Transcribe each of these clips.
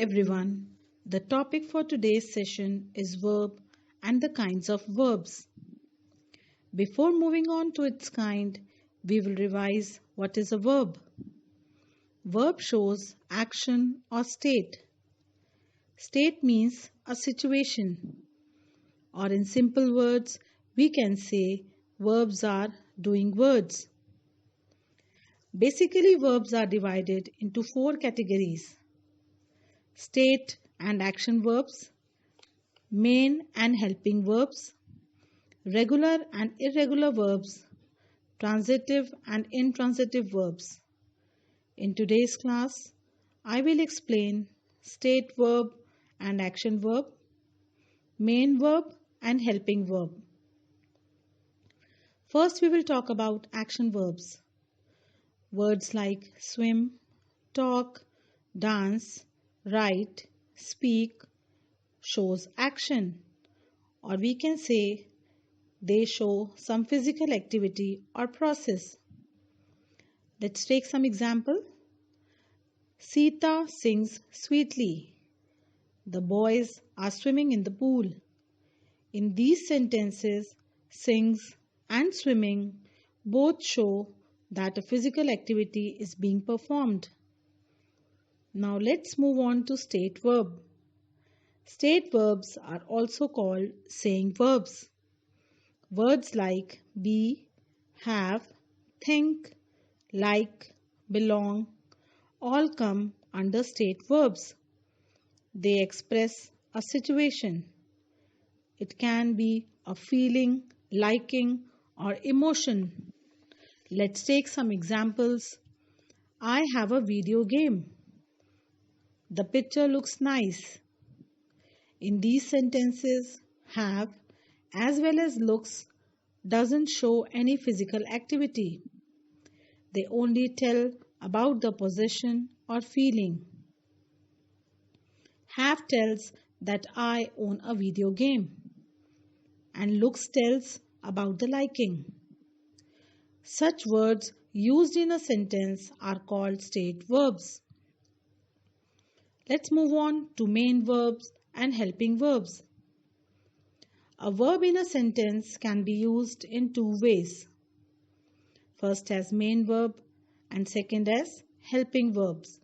everyone. The topic for today's session is verb and the kinds of verbs. Before moving on to its kind, we will revise what is a verb. Verb shows action or state. State means a situation. Or in simple words, we can say verbs are doing words. Basically, verbs are divided into 4 categories: state and action verbs, main and helping verbs, regular and irregular verbs, transitive and intransitive verbs. In today's class, I will explain state verb and action verb, main verb and helping verb. First, we will talk about action verbs. Words like swim, talk, dance, write, speak shows action, or we can say they show some physical activity or process. Let's take some example. Sita sings sweetly. The boys are swimming in the pool. In these sentences, sings and swimming both show that a physical activity is being performed. Now let's move on to state verb. State verbs are also called saying verbs. Words like be, have, think, like, belong all come under state verbs. They express a situation. It can be a feeling, liking, or emotion. Let's take some examples. I have a video game. The picture looks nice. In these sentences, have as well as looks doesn't show any physical activity. They only tell about the possession or feeling. Have tells that I own a video game, and looks tells about the liking. Such words used in a sentence are called state verbs. Let's move on to main verbs and helping verbs. A verb in a sentence can be used in 2 ways. First as main verb and second as helping verbs.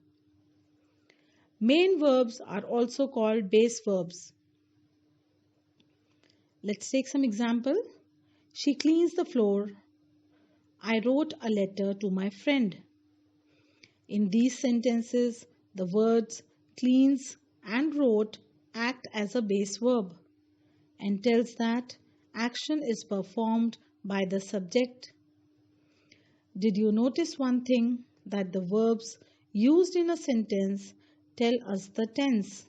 Main verbs are also called base verbs. Let's take some example. She cleans the floor. I wrote a letter to my friend. In these sentences, the words cleans and wrote act as a base verb and tells that action is performed by the subject. Did you notice one thing, that the verbs used in a sentence tell us the tense?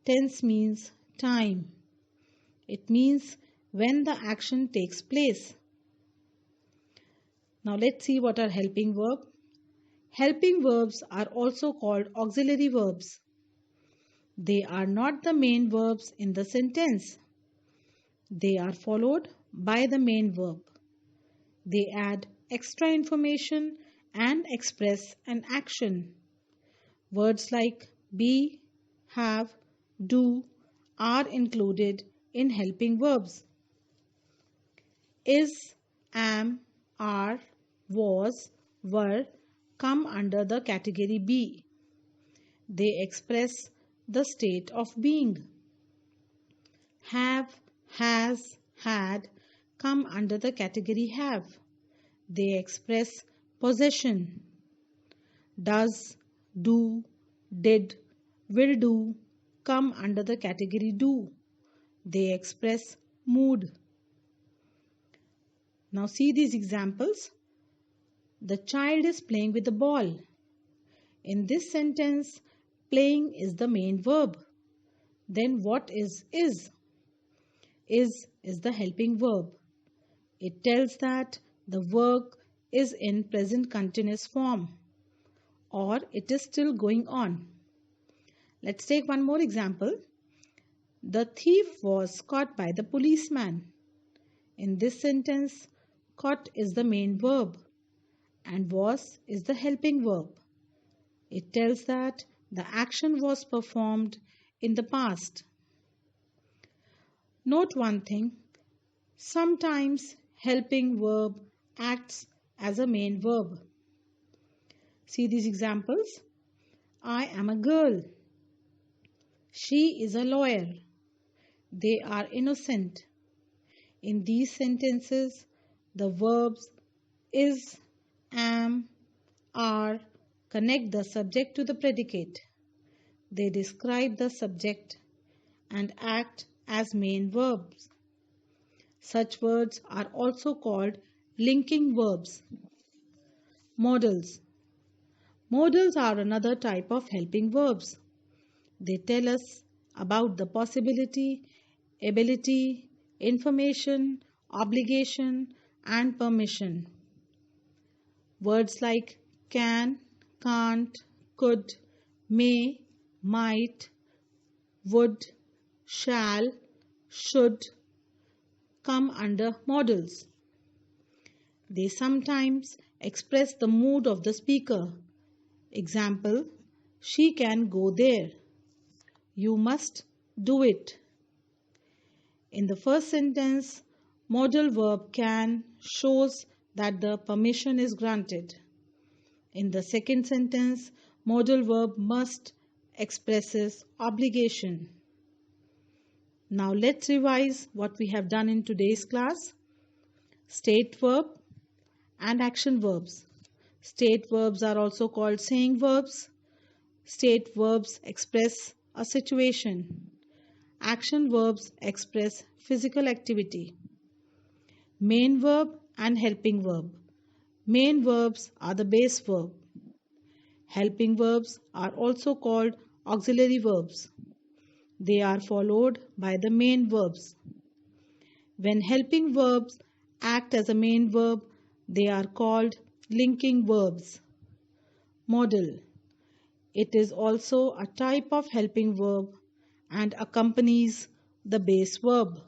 Tense means time. It means when the action takes place. Now let's see what are helping verbs. Helping verbs are also called auxiliary verbs. They are not the main verbs in the sentence. They are followed by the main verb. They add extra information and express an action. Words like be, have, do are included in helping verbs. Is, am, are, was, were come under the category be. They express the state of being. Have, has, had come under the category have. They express possession. Does, do, did, will do come under the category do. They express mood. Now see these examples. The child is playing with the ball. In this sentence, playing is the main verb. Then what is? Is the helping verb. It tells that the work is in present continuous form or it is still going on. Let's take one more example. The thief was caught by the policeman. In this sentence, caught is the main verb and was is the helping verb. It tells that The action was performed in the past. Note one thing, sometimes helping verb acts as a main verb. See these examples. I am a girl. She is a lawyer. They are innocent. In these sentences, the verbs is, am, are connect the subject to the predicate. They describe the subject and act as main verbs. Such words are also called linking verbs. Modals. Modals are another type of helping verbs. They tell us about the possibility, ability, information, obligation, and permission. Words like can, can't, could, may, might, would, shall, should come under modals. They sometimes express the mood of the speaker. Example, she can go there. You must do it. In the first sentence, modal verb can shows that the permission is granted. In the second sentence, modal verb must expresses obligation. Now let's revise what we have done in today's class. State verb and action verbs. State verbs are also called saying verbs. State verbs express a situation. Action verbs express physical activity. Main verb and helping verb. Main verbs are the base verb. Helping verbs are also called auxiliary verbs. They are followed by the main verbs. When helping verbs act as a main verb, they are called linking verbs. Modal. It is also a type of helping verb and accompanies the base verb.